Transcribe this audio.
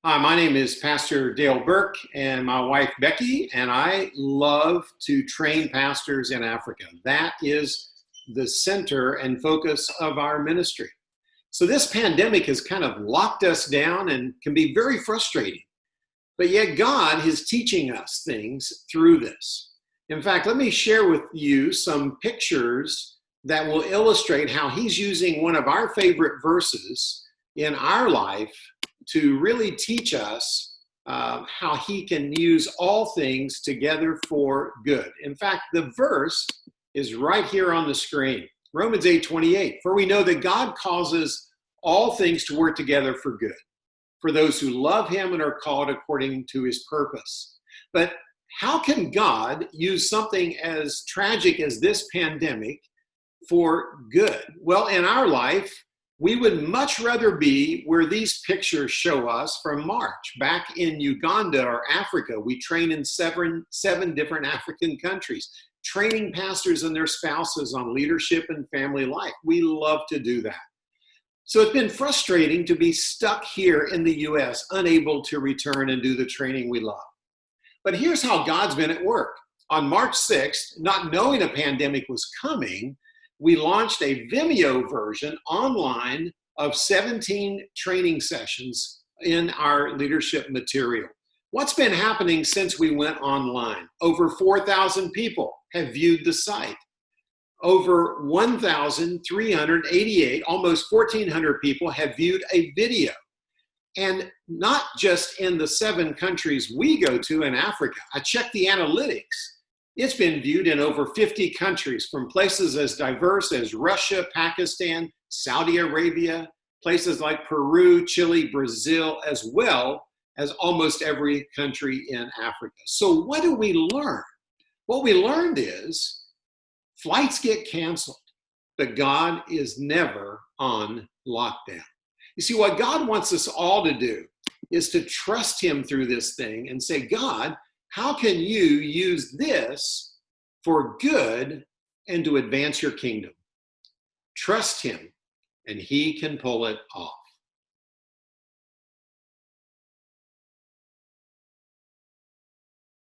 Hi, my name is Pastor Dale Burke and my wife Becky, and I love to train pastors in Africa. That is the center and focus of our ministry. So this pandemic has kind of locked us down and can be very frustrating. But yet God is teaching us things through this. In fact, let me share with you some pictures that will illustrate how he's using one of our favorite verses in our life to really teach us how he can use all things together for good. In fact, the verse is right here on the screen. Romans 8:28. For we know that God causes all things to work together for good, for those who love him and are called according to his purpose. But how can God use something as tragic as this pandemic for good? Well, in our life, we would much rather be where these pictures show us from March. Back in Uganda or Africa, we train in seven different African countries, training pastors and their spouses on leadership and family life. We love to do that. So it's been frustrating to be stuck here in the US, unable to return and do the training we love. But here's how God's been at work. On March 6th, not knowing a pandemic was coming, we launched a Vimeo version online of 17 training sessions in our leadership material. What's been happening since we went online? Over 4,000 people have viewed the site. Over 1,388, almost 1,400 people have viewed a video. And not just in the 7 countries we go to in Africa. I checked the analytics. It's been viewed in over 50 countries, from places as diverse as Russia, Pakistan, Saudi Arabia, places like Peru, Chile, Brazil, as well as almost every country in Africa. So what do we learn? What we learned is flights get canceled, but God is never on lockdown. You see, what God wants us all to do is to trust him through this thing and say, God, how can you use this for good and to advance your kingdom? Trust him, and he can pull it off.